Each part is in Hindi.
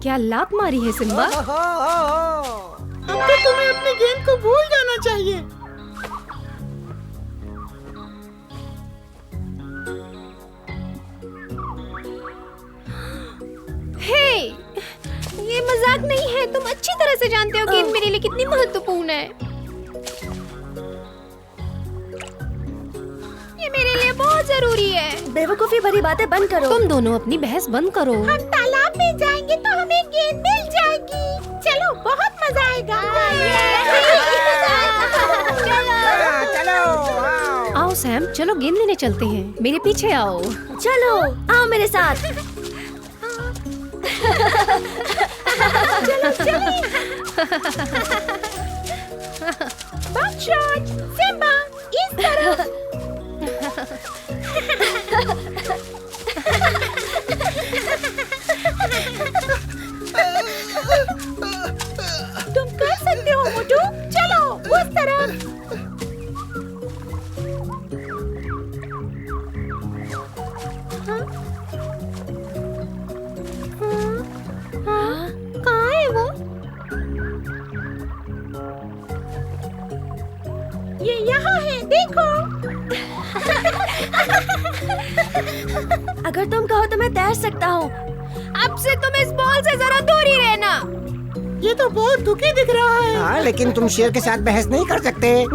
क्या लात मारी है सिम्बा? अब तो तुम्हें अपनी गेंद को भूल जाना चाहिए। हे, ये मजाक नहीं है। तुम अच्छी तरह से जानते हो गेंद मेरे लिए कितनी महत्वपूर्ण है। ये मेरे लिए बहुत जरूरी है। बेवकूफी भरी बातें बंद करो। तुम दोनों अपनी बहस बंद करो। हम तालाब में जाएंगे तो हमें गेंद मिल जाएगी। चलो, बहुत मजा आएगा। चलो। आओ सैम, चलो गेंद लेने चलते हैं। मेरे पीछे आओ। चलो, आओ मेरे साथ। बकशॉट, सिम्बा, इस तरफ। तुम कर सकते हो मोटू। चलो, उस तरफ। कहाँ है वो? ये यहाँ है, देखो। अगर तुम कहो तो मैं तैर सकता हूँ। अब से तुम इस बॉल से जरा दूर ही रहना। ये तो बहुत दुखी दिख रहा है। हाँ, लेकिन तुम शेर के साथ बहस नहीं कर सकते।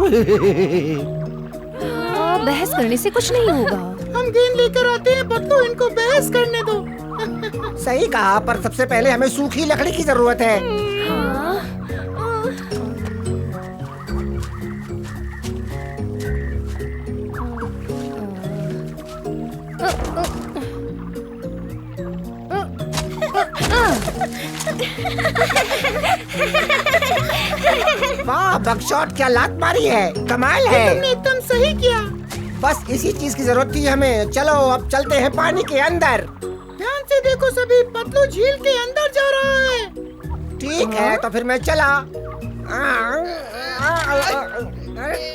बहस करने से कुछ नहीं होगा। हम गेंद लेकर आते हैं बदलू, इनको बहस करने दो। सही कहा, पर सबसे पहले हमें सूखी लकड़ी की जरूरत है। वाह बकशॉट, क्या लात मारी है, कमाल है। तुमने एकदम सही किया। बस इसी चीज की जरूरत थी हमें। चलो अब चलते हैं पानी के अंदर। ध्यान से देखो सभी, पतलू झील के अंदर जा रहा है। ठीक है, तो फिर मैं चला।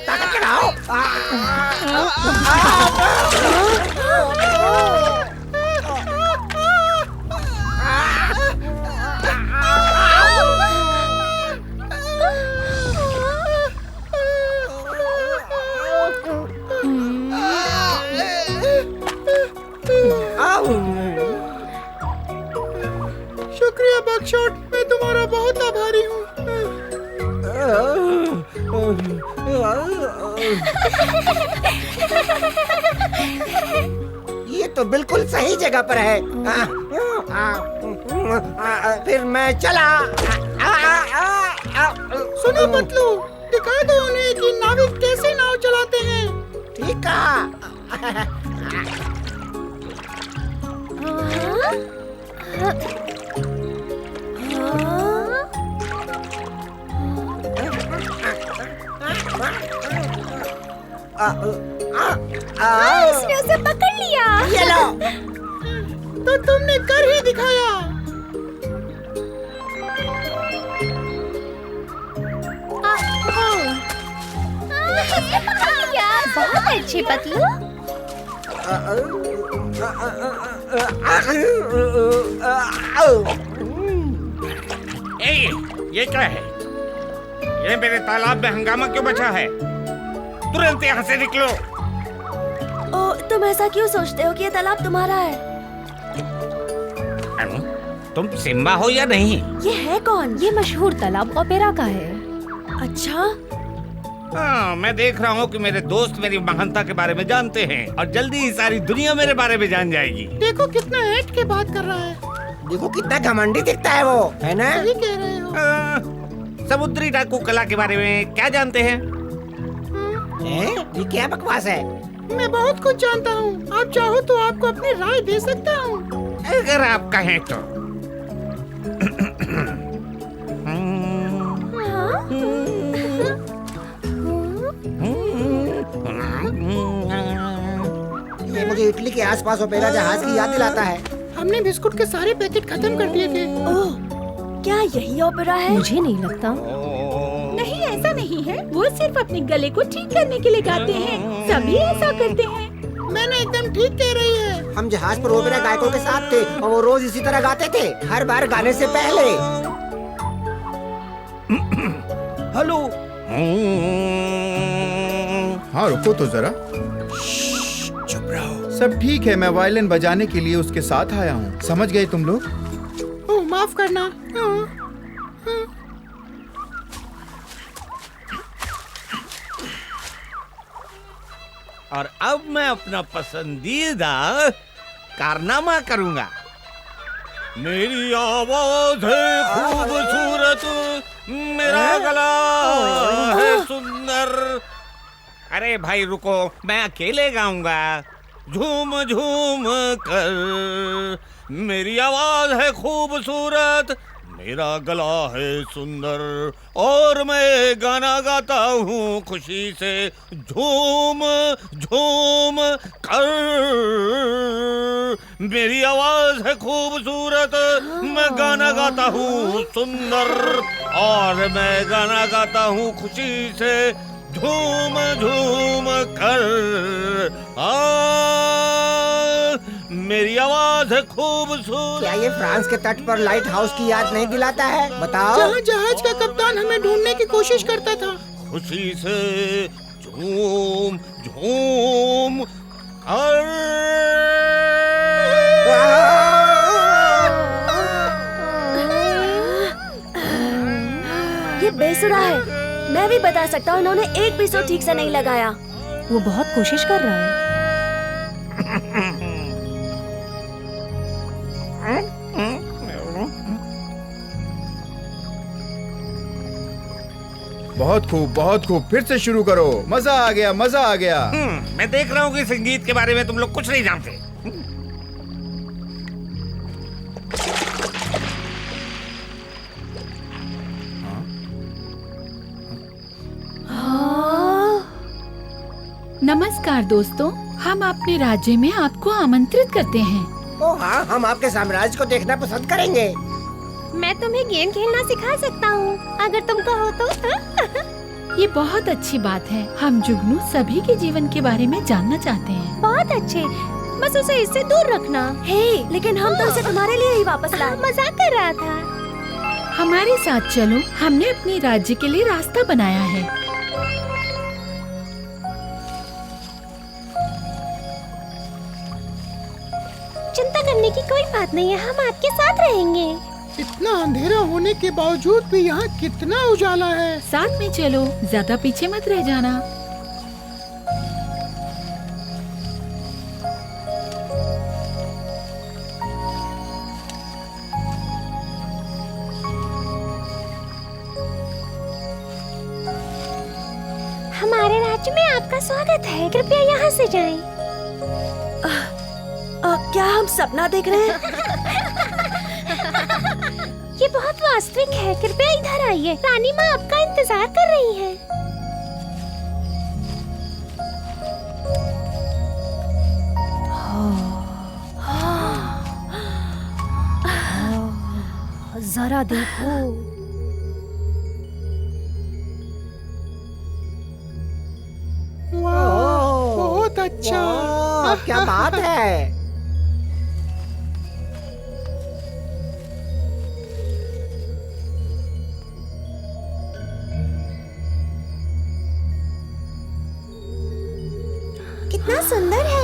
ताकत लगाओ। शुक्रिया बकशॉट, मैं तुम्हारा बहुत आभारी हूँ। ये तो बिल्कुल सही जगह पर है। फिर मैं चला। सुनो पतलू, दिखा दो उन्हें कि नाविक कैसे नाव चलाते हैं। ठीक है। इसने उसे पकड़ लिया। ये लो। तो तुमने कर ही दिखाया। बहुत अच्छे पतलू। ये क्या है? ये मेरे तालाब में हंगामा क्यों बचा है? तुरंत यहाँ से निकलो। ओ, तुम ऐसा क्यों सोचते हो कि ये तालाब तुम्हारा है? अनु, तुम सिम्बा हो या नहीं? ये है कौन? ये मशहूर तालाब ओपेरा का है। अच्छा, हाँ, मैं देख रहा हूँ कि मेरे दोस्त मेरी महानता के बारे में जानते हैं और जल्दी ही सारी दुनिया मेरे बारे में जान जाएगी। देखो कितना ऐठ के बात कर रहा है। देखो कितना घमंडी दिखता है वो, है ना? सही कह रहे हो। समुद्री डाकू कला के बारे में क्या जानते हैं? ये क्या बकवास है? मैं बहुत कुछ जानता हूँ। आप चाहो तो आपको अपनी राय दे सकता हूँ। अगर आप कहें तो। ये मुझे इटली के आसपास ओपेरा जहाज की याद दिलाता है। हमने बिस्कुट के सारे पैकेट खत्म कर दिए थे। ओह, क्या यही ओपेरा है? मुझे नहीं लगता। नहीं, ऐसा नहीं है। हैं, वो सिर्फ अपने गले को ठीक करने के लिए गाते हैं। सभी ऐसा करते हैं। मैंने एकदम ठीक कह रही है। हम जहाज पर ओपेरा गायकों के साथ थे और वो रोज इसी तरह गाते थे, हर बार गाने से पहले। हेलो। हाँ रुको तो जरा। चुप रहो। सब ठीक है, मैं वायलिन बजाने के लिए उसके साथ आया हूँ। समझ गए तुम लोग? ओह माफ करना। और अब मैं अपना पसंदीदा कारनामा करूंगा। मेरी आवाज है खूबसूरत, मेरा गला है सुंदर। अरे भाई रुको, मैं अकेले गाऊंगा। झूम झूम कर, मेरी आवाज है खूबसूरत, मेरा गला है सुंदर, और मैं गाना गाता हूँ खुशी से झूम झूम कर। मेरी आवाज है खूबसूरत, मैं गाना गाता हूँ सुंदर, और मैं गाना गाता हूँ खुशी से झूम झूम कर। मेरी आवाज है खूबसूरत। क्या ये फ्रांस के तट पर लाइट हाउस की याद नहीं दिलाता है? बताओ। जहाँ जहाज का कप्तान हमें ढूंढने की कोशिश करता था। खुशी से झूम झूम कर। ये बेसुरा है। मैं भी बता सकता हूँ, इन्होंने एक भी सुर ठीक से नहीं लगाया। वो बहुत कोशिश कर रहा है। बहुत खूब, बहुत खूब। फिर से शुरू करो। मजा आ गया, मजा आ गया। मैं देख रहा हूँ कि संगीत के बारे में तुम लोग कुछ नहीं जानते। नमस्कार दोस्तों, हम अपने राज्य में आपको आमंत्रित करते हैं। ओ हाँ, हम आपके साम्राज्य को देखना पसंद करेंगे। मैं तुम्हें गेम खेलना सिखा सकता हूँ, अगर तुम कहो तो। ये बहुत अच्छी बात है। हम जुगनू सभी के जीवन के बारे में जानना चाहते हैं। बहुत अच्छे, बस उसे इससे दूर रखना। हे, लेकिन हम तो उसे तुम्हारे लिए ही वापस लाए। मजाक कर रहा था। हमारे साथ चलो, हमने अपने राज्य के लिए रास्ता बनाया है। चिंता करने की कोई बात नहीं है, हम आपके साथ रहेंगे। इतना अंधेरा होने के बावजूद भी यहाँ कितना उजाला है। साथ में चलो, ज्यादा पीछे मत रह जाना। हमारे राज्य में आपका स्वागत है, कृपया यहाँ से जाएं। क्या हम सपना देख रहे हैं? ये बहुत वास्तविक है, कृपया इधर आइए। रानी माँ आपका इंतजार कर रही है। जरा देखो। वाह, बहुत अच्छा। वाह, क्या बात है। कितना सुंदर है।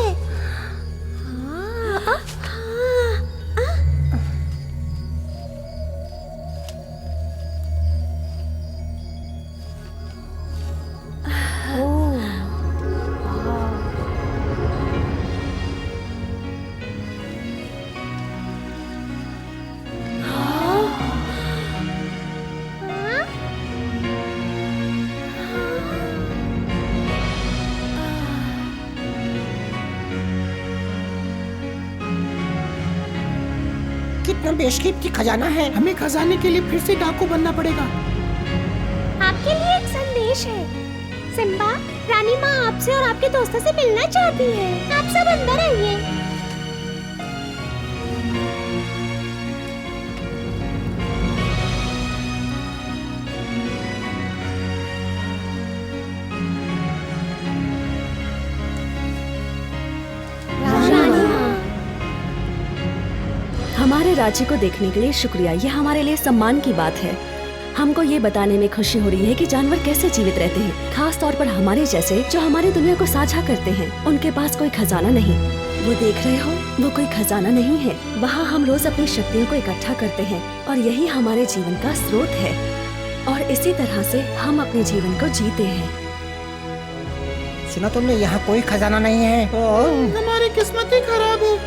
कितना बेशकीमती खजाना है। हमें खजाने के लिए फिर से डाकू बनना पड़ेगा। आपके लिए एक संदेश है। सिम्बा, रानी माँ आपसे और आपके दोस्तों से मिलना चाहती है। आप सब अंदर आइए। हमारे राज्य को देखने के लिए शुक्रिया। ये हमारे लिए सम्मान की बात है। हमको ये बताने में खुशी हो रही है कि जानवर कैसे जीवित रहते हैं, खास तौर पर हमारे जैसे जो हमारी दुनिया को साझा करते हैं। उनके पास कोई खजाना नहीं। वो देख रहे हो, वो कोई खजाना नहीं है। वहाँ हम रोज अपनी शक्तियों को इकट्ठा करते हैं और यही हमारे जीवन का स्रोत है। और इसी तरह से हम अपने जीवन को जीते हैं। सुना तुमने, यहाँ कोई खजाना नहीं है। हमारी किस्मत ही खराब है।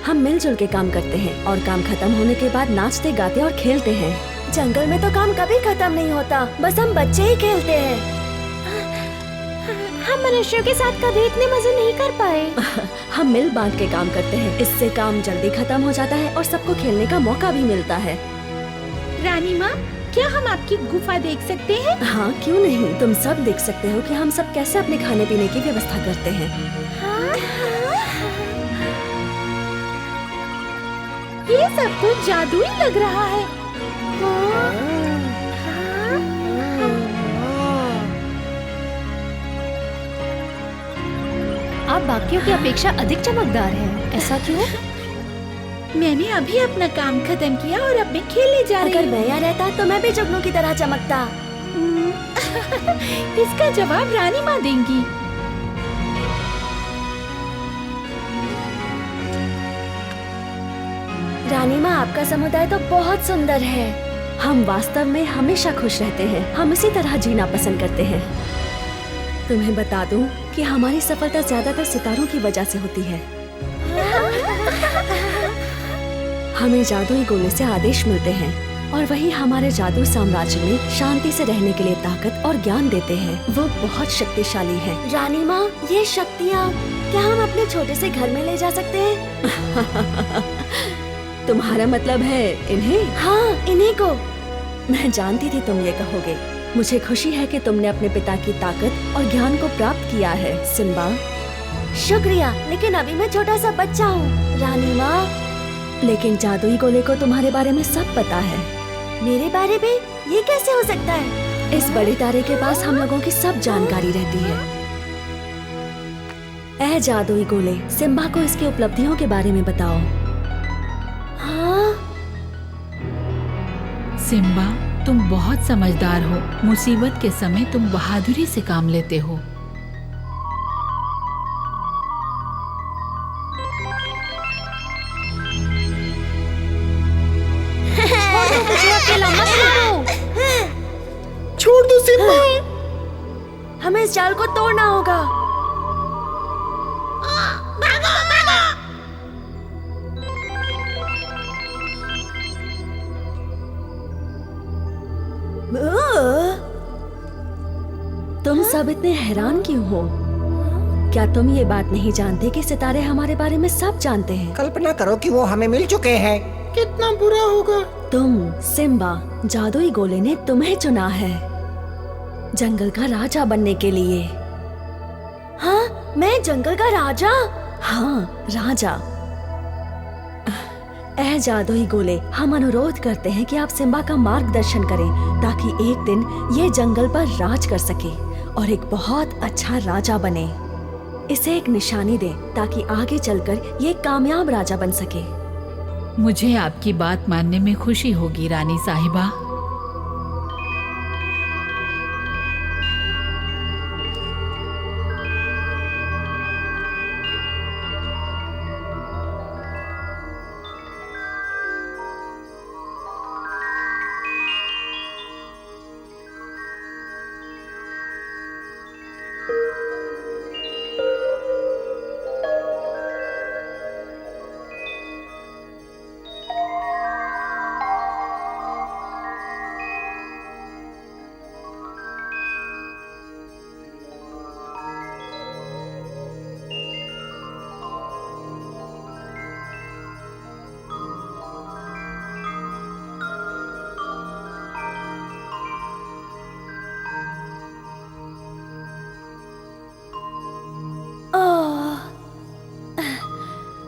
हम मिलजुल के काम करते हैं और काम खत्म होने के बाद नाचते गाते और खेलते हैं। जंगल में तो काम कभी खत्म नहीं होता, बस हम बच्चे ही खेलते हैं। हम मनुष्यों के साथ कभी इतने मजे नहीं कर पाए। हम मिल बांट के काम करते हैं। इससे काम जल्दी खत्म हो जाता है और सबको खेलने का मौका भी मिलता है। रानी माँ, क्या हम आपकी गुफा देख सकते हैं? हाँ, क्यों नहीं। तुम सब देख सकते हो कि हम सब कैसे अपने खाने पीने की व्यवस्था करते हैं। ये सब तो जादुई लग रहा है। आप बाकियों की अपेक्षा अधिक चमकदार हैं। ऐसा क्यों? मैंने अभी अपना काम खत्म किया और अब मैं खेलने जा रही अगर हूँ। मैं यहाँ रहता तो मैं भी जुगनू की तरह चमकता। इसका जवाब रानी माँ देंगी। रानी माँ, आपका समुदाय तो बहुत सुंदर है। हम वास्तव में हमेशा खुश रहते हैं। हम इसी तरह जीना पसंद करते हैं। तुम्हें बता दूं कि हमारी सफलता ज्यादातर सितारों की वजह से होती है। हमें जादुई गोले से आदेश मिलते हैं और वही हमारे जादू साम्राज्य में शांति से रहने के लिए ताकत और ज्ञान देते हैं। वो बहुत शक्तिशाली हैं। रानी माँ, ये शक्तियाँ क्या हम अपने छोटे से घर में ले जा सकते हैं? तुम्हारा मतलब है इन्हें? हाँ, इन्हीं को। मैं जानती थी तुम ये कहोगे। मुझे खुशी है कि तुमने अपने पिता की ताकत और ज्ञान को प्राप्त किया है, सिम्बा। शुक्रिया, लेकिन अभी मैं छोटा सा बच्चा हूँ। रानी माँ, लेकिन जादुई गोले को तुम्हारे बारे में सब पता है। मेरे बारे में? ये कैसे हो सकता है? इस बड़े तारे के पास हम लोगों की सब जानकारी रहती है। ऐ जादुई गोले, सिम्बा को इसकी उपलब्धियों के बारे में बताओ। हाँ? सिम्बा, तुम बहुत समझदार हो। मुसीबत के समय तुम बहादुरी से काम लेते हो। मुझे अकेला मत छोड़ो। छोड़ दो सिम्बा। हमें इस जाल को तोड़ना होगा। तुम सब इतने हैरान क्यों हो? क्या तुम ये बात नहीं जानते कि सितारे हमारे बारे में सब जानते हैं? कल्पना करो कि वो हमें मिल चुके हैं। कितना बुरा होगा। तुम, सिम्बा, जादुई गोले ने तुम्हें चुना है जंगल का राजा बनने के लिए। हाँ, मैं जंगल का राजा? हाँ, राजा। ऐ जादुई गोले, हम अनुरोध करते हैं कि आप सिम्बा का मार्गदर्शन करें ताकि एक दिन ये जंगल पर राज कर सके और एक बहुत अच्छा राजा बने। इसे एक निशानी दें ताकि आगे चलकर ये कामयाब राजा बन सके। मुझे आपकी बात मानने में खुशी होगी रानी साहिबा।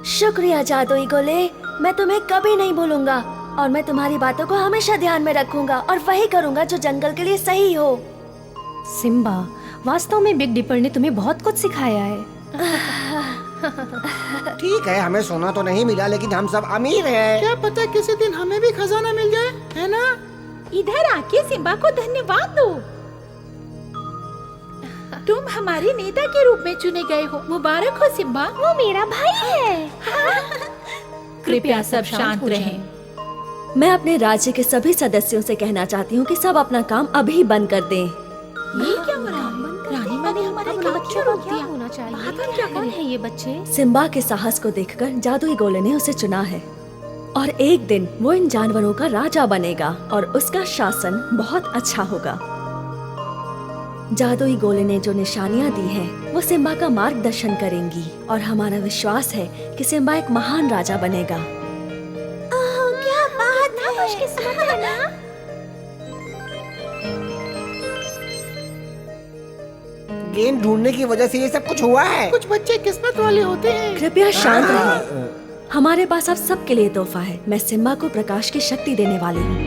शुक्रिया जादुई गोले, मैं तुम्हें कभी नहीं भूलूंगा और मैं तुम्हारी बातों को हमेशा ध्यान में रखूंगा और वही करूंगा जो जंगल के लिए सही हो। सिम्बा, वास्तव में बिग डिपर ने तुम्हें बहुत कुछ सिखाया है। ठीक है, हमें सोना तो नहीं मिला, लेकिन हम सब अमीर हैं। क्या पता किसी दिन हमें भी खजाना मिल जाए, है ना? इधर आके सिम्बा को धन्यवाद दो। तुम हमारे नेता के रूप में चुने गए हो। मुबारक हो सिम्बा। वो मेरा भाई है। कृपया सब शांत रहें। मैं अपने राज्य के सभी सदस्यों से कहना चाहती हूँ कि सब अपना काम अभी बंद कर दें। ये क्या हो रहा है? रानी माँ ने हमारे काम क्यों रोक दिया? होना चाहिए। बात क्या कौन है ये बच्चे? सिम्बा के साहस को देखकर जादुई गोले ने उसे चुना है और एक दिन वो इन जानवरों का राजा बनेगा और उसका शासन बहुत अच्छा होगा। जादुई गोले ने जो निशानियाँ दी हैं, वो सिम्बा का मार्गदर्शन करेंगी और हमारा विश्वास है कि सिम्बा एक महान राजा बनेगा। क्या बात है? खुशकिस्मत है ना? गेंद ढूंढने की वजह से ये सब कुछ हुआ है। कुछ बच्चे किस्मत वाले होते हैं। कृपया शांत रहें। हमारे पास अब सबके लिए तोहफा है। मैं सिम्बा को प्रकाश की शक्ति देने वाली हूँ,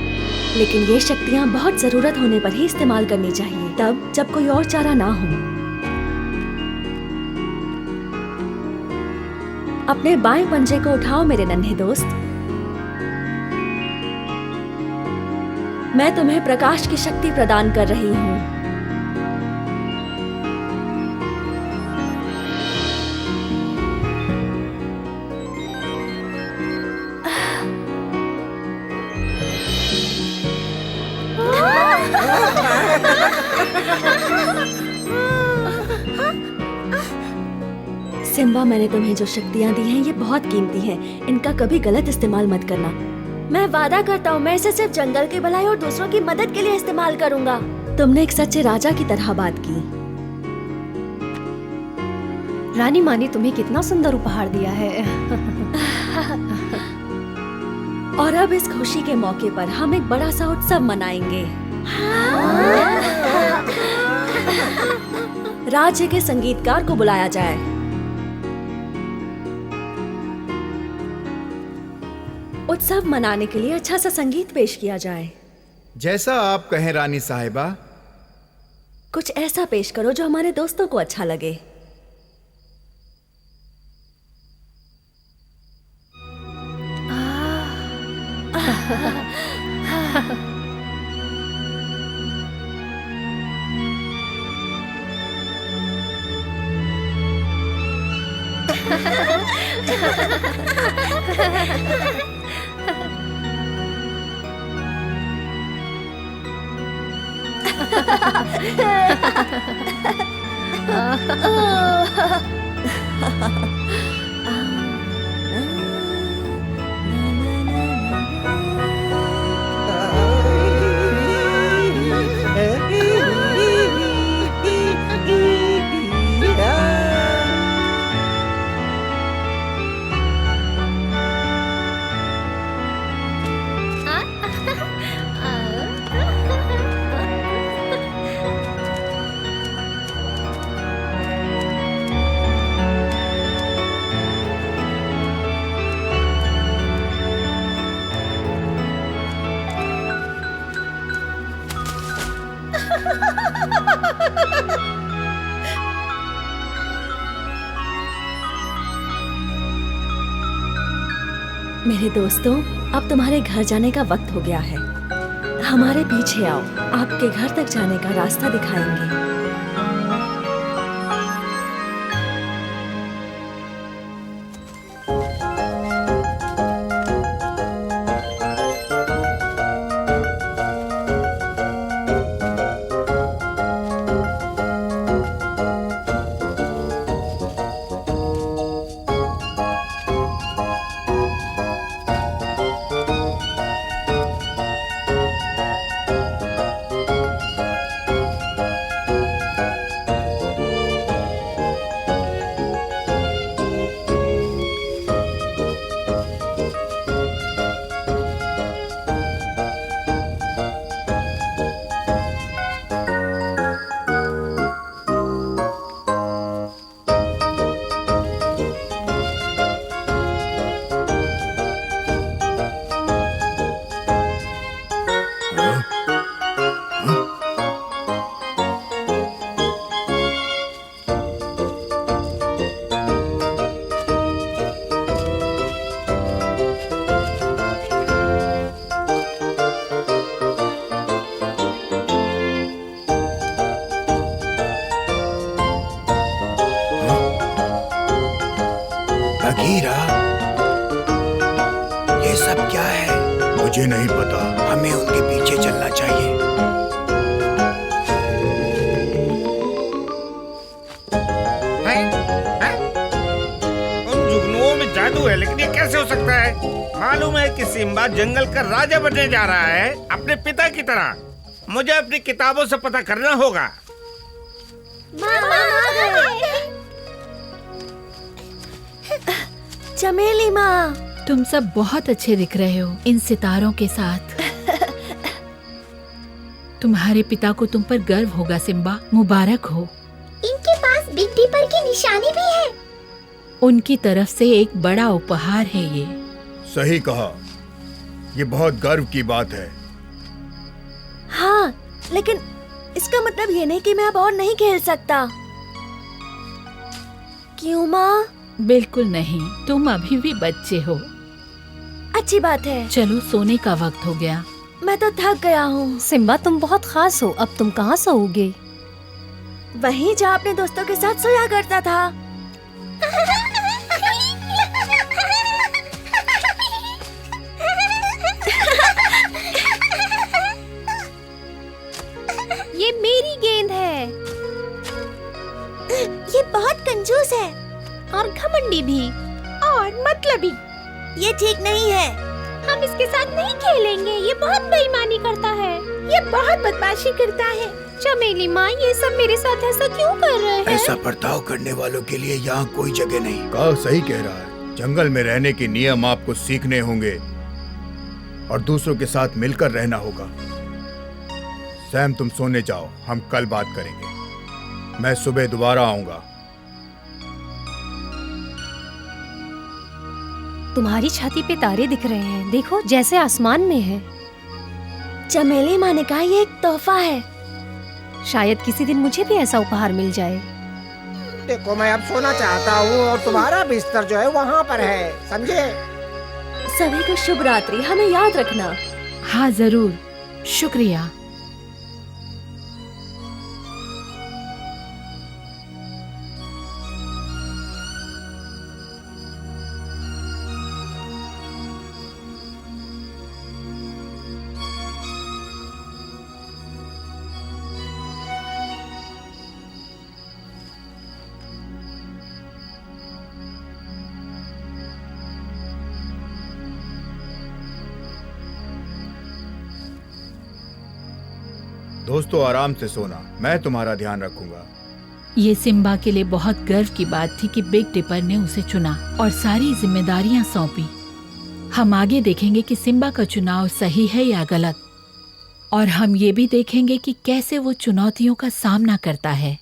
लेकिन ये शक्तियाँ बहुत जरूरत होने पर ही इस्तेमाल करनी चाहिए, तब जब कोई और चारा ना हो। अपने बाएं पंजे को उठाओ मेरे नन्हे दोस्त। मैं तुम्हें प्रकाश की शक्ति प्रदान कर रही हूँ। सिम्बा, मैंने तुम्हें जो शक्तियाँ दी हैं ये बहुत कीमती हैं। इनका कभी गलत इस्तेमाल मत करना। मैं वादा करता हूँ मैं इसे सिर्फ जंगल की भलाई और दूसरों की मदद के लिए इस्तेमाल करूँगा। तुमने एक सच्चे राजा की तरह बात की। रानी माँ ने तुम्हें कितना सुंदर उपहार दिया है। और अब इस खुशी के मौके पर हम एक बड़ा सा उत्सव मनाएंगे। राज्य के संगीतकार को बुलाया जाए। उत्सव मनाने के लिए अच्छा सा संगीत पेश किया जाए। जैसा आप कहें रानी साहिबा। कुछ ऐसा पेश करो जो हमारे दोस्तों को अच्छा लगे। मेरे दोस्तों, अब तुम्हारे घर जाने का वक्त हो गया है। हमारे पीछे आओ, आपके घर तक जाने का रास्ता दिखाएंगे। है? मुझे नहीं पता। हमें उनके पीछे चलना चाहिए। उन जुगनुओं में जादू है, लेकिन ये कैसे हो सकता है? मालूम है कि सिम्बा जंगल का राजा बनने जा रहा है, अपने पिता की तरह। मुझे अपनी किताबों से पता करना होगा। चमेली माँ, तुम सब बहुत अच्छे दिख रहे हो इन सितारों के साथ। तुम्हारे पिता को तुम पर गर्व होगा सिम्बा, मुबारक हो। इनके पास बिग दीपर की निशानी भी है। उनकी तरफ से एक बड़ा उपहार है ये। सही कहा, ये बहुत गर्व की बात है। हाँ, लेकिन इसका मतलब ये नहीं कि मैं अब और नहीं खेल सकता। क्यों माँ? बिल्कुल नहीं, तुम अभी भी बच्चे हो। अच्छी बात है। चलो, सोने का वक्त हो गया। मैं तो थक गया हूँ। सिम्बा, तुम बहुत खास हो। अब तुम कहाँ सोओगे? वहीं जहाँ अपने दोस्तों के साथ सोया करता था। ये मेरी गेंद है। ये बहुत कंजूस है और घमंडी भी और मतलबी। ये ठीक नहीं है। हम इसके साथ नहीं खेलेंगे। ये बहुत बेईमानी करता है। ये बहुत बदमाशी करता है। चमेली माँ, ये सब मेरे साथ ऐसा क्यों कर रहे हैं? ऐसा बर्ताव करने वालों के लिए यहाँ कोई जगह नहीं। कहा सही कह रहा है। जंगल में रहने के नियम आपको सीखने होंगे और दूसरों के साथ मिलकर रहना होगा। सैम, तुम सोने जाओ, हम कल बात करेंगे। मैं सुबह दोबारा आऊंगा। तुम्हारी छाती पे तारे दिख रहे हैं, देखो, जैसे आसमान में है। चमेली माँ ने कहा ये एक तोहफा है। शायद किसी दिन मुझे भी ऐसा उपहार मिल जाए। देखो, मैं अब सोना चाहता हूँ और तुम्हारा बिस्तर जो है वहाँ पर है, समझे? सभी को शुभ रात्रि। हमें याद रखना। हाँ जरूर, शुक्रिया। दोस्तों, आराम से सोना, मैं तुम्हारा ध्यान रखूंगा। ये सिम्बा के लिए बहुत गर्व की बात थी कि बिग डिपर ने उसे चुना और सारी जिम्मेदारियां सौंपी। हम आगे देखेंगे कि सिम्बा का चुनाव सही है या गलत, और हम ये भी देखेंगे कि कैसे वो चुनौतियों का सामना करता है।